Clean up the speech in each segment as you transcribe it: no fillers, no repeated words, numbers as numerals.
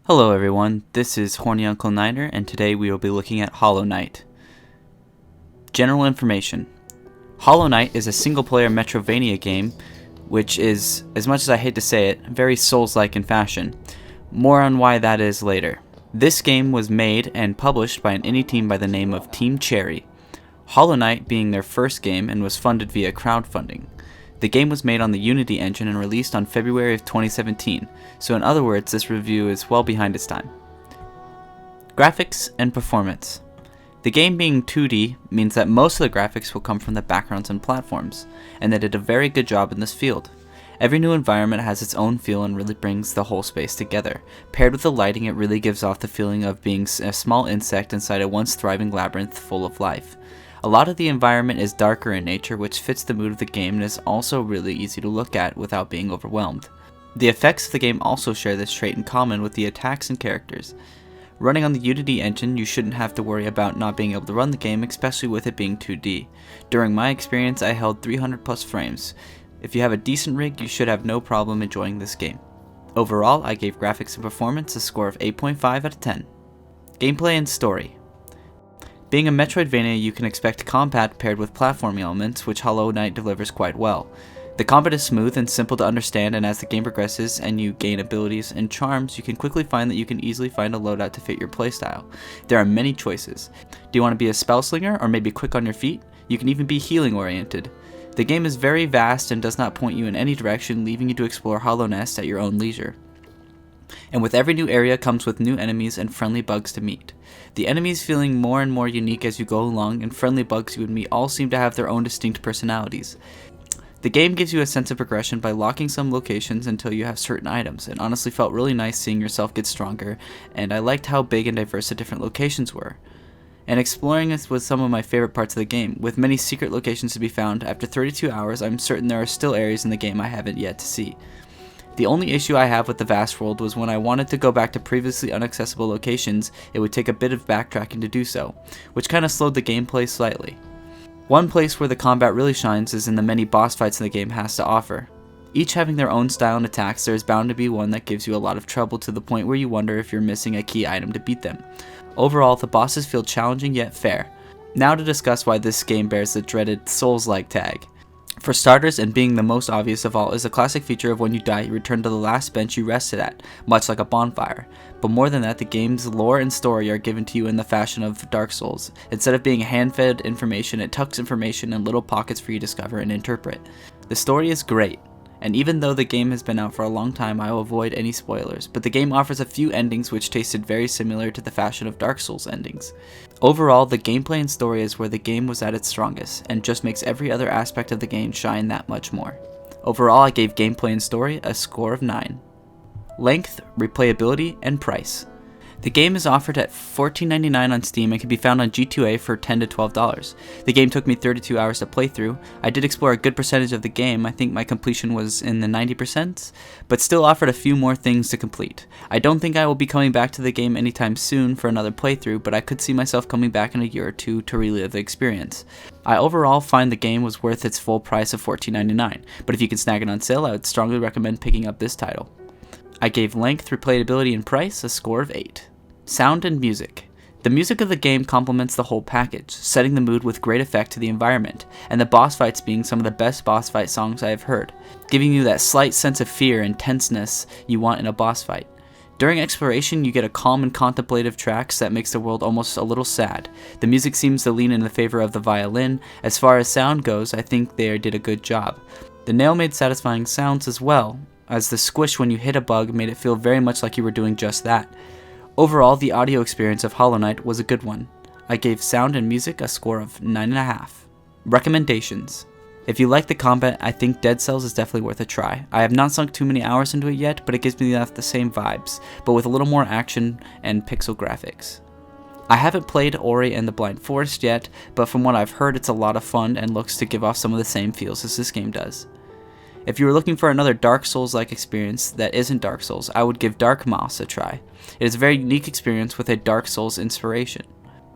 Hello everyone, this is HornyUncleNiner, and today we will be looking at Hollow Knight. General information. Hollow Knight is a single-player Metroidvania game, which is, as much as I hate to say it, very Souls-like in fashion. More on why that is later. This game was made and published by an indie team by the name of Team Cherry, Hollow Knight being their first game and was funded via crowdfunding. The game was made on the Unity engine and released on February of 2017, so in other words, this review is well behind its time. Graphics and performance. The game being 2D means that most of the graphics will come from the backgrounds and platforms, and they did a very good job in this field. Every new environment has its own feel and really brings the whole space together. Paired with the lighting, it really gives off the feeling of being a small insect inside a once thriving labyrinth full of life. A lot of the environment is darker in nature, which fits the mood of the game and is also really easy to look at without being overwhelmed. The effects of the game also share this trait in common with the attacks and characters. Running on the Unity engine, you shouldn't have to worry about not being able to run the game, especially with it being 2D. During my experience, I held 300 plus frames. If you have a decent rig, you should have no problem enjoying this game. Overall, I gave graphics and performance a score of 8.5 out of 10. Gameplay and story. Being a Metroidvania, you can expect combat paired with platforming elements, which Hollow Knight delivers quite well. The combat is smooth and simple to understand, and as the game progresses and you gain abilities and charms, you can quickly find that you can easily find a loadout to fit your playstyle. There are many choices. Do you want to be a spell slinger or maybe quick on your feet? You can even be healing oriented. The game is very vast and does not point you in any direction, leaving you to explore Hollow Nest at your own leisure. And with every new area comes with new enemies and friendly bugs to meet. The enemies feeling more and more unique as you go along, and friendly bugs you would meet all seem to have their own distinct personalities. The game gives you a sense of progression by locking some locations until you have certain items. It honestly felt really nice seeing yourself get stronger, and I liked how big and diverse the different locations were. And exploring was some of my favorite parts of the game. With many secret locations to be found, after 32 hours I'm certain there are still areas in the game I haven't yet to see. The only issue I have with the vast world was when I wanted to go back to previously inaccessible locations, it would take a bit of backtracking to do so, which kinda slowed the gameplay slightly. One place where the combat really shines is in the many boss fights the game has to offer. Each having their own style and attacks, there is bound to be one that gives you a lot of trouble to the point where you wonder if you're missing a key item to beat them. Overall, the bosses feel challenging yet fair. Now to discuss why this game bears the dreaded Souls-like tag. For starters, and being the most obvious of all, is a classic feature of when you die, you return to the last bench you rested at, much like a bonfire. But more than that, the game's lore and story are given to you in the fashion of Dark Souls. Instead of being hand-fed information, it tucks information in little pockets for you to discover and interpret. The story is great, and even though the game has been out for a long time, I will avoid any spoilers, but the game offers a few endings which tasted very similar to the fashion of Dark Souls endings. Overall, the gameplay and story is where the game was at its strongest, and just makes every other aspect of the game shine that much more. Overall, I gave gameplay and story a score of 9. Length, replayability, and price. The game is offered at $14.99 on Steam and can be found on G2A for $10 to $12. The game took me 32 hours to play through. I did explore a good percentage of the game. I think my completion was in the 90%, but still offered a few more things to complete. I don't think I will be coming back to the game anytime soon for another playthrough, but I could see myself coming back in a year or two to relive the experience. I overall find the game was worth its full price of $14.99, but if you can snag it on sale, I would strongly recommend picking up this title. I gave length, replayability, and price a score of 8. Sound and music. The music of the game complements the whole package, setting the mood with great effect to the environment, and the boss fights being some of the best boss fight songs I have heard, giving you that slight sense of fear and tenseness you want in a boss fight. During exploration, you get a calm and contemplative tracks that makes the world almost a little sad. The music seems to lean in the favor of the violin. As far as sound goes, I think they did a good job. The nail made satisfying sounds as well, as the squish when you hit a bug made it feel very much like you were doing just that. Overall, the audio experience of Hollow Knight was a good one. I gave sound and music a score of 9.5. Recommendations. If you like the combat, I think Dead Cells is definitely worth a try. I have not sunk too many hours into it yet, but it gives me the same vibes, but with a little more action and pixel graphics. I haven't played Ori and the Blind Forest yet, but from what I've heard it's a lot of fun and looks to give off some of the same feels as this game does. If you are looking for another Dark Souls-like experience that isn't Dark Souls, I would give Dark Moss a try. It is a very unique experience with a Dark Souls inspiration.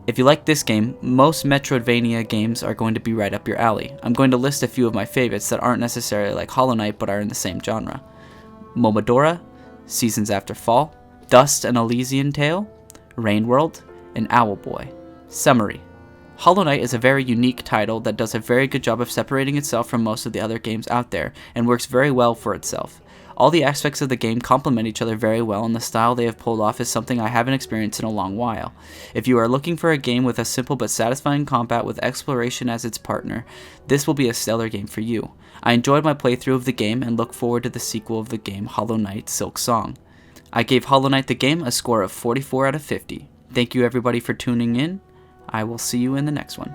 If you like this game, most Metroidvania games are going to be right up your alley. I'm going to list a few of my favorites that aren't necessarily like Hollow Knight but are in the same genre. Momodora, Seasons After Fall, Dust and Elysian Tale, Rain World, and Owlboy. Summary. Hollow Knight is a very unique title that does a very good job of separating itself from most of the other games out there, and works very well for itself. All the aspects of the game complement each other very well, and the style they have pulled off is something I haven't experienced in a long while. If you are looking for a game with a simple but satisfying combat with exploration as its partner, this will be a stellar game for you. I enjoyed my playthrough of the game and look forward to the sequel of the game, Hollow Knight: Silk Song. I gave Hollow Knight the game a score of 44 out of 50. Thank you everybody for tuning in. I will see you in the next one.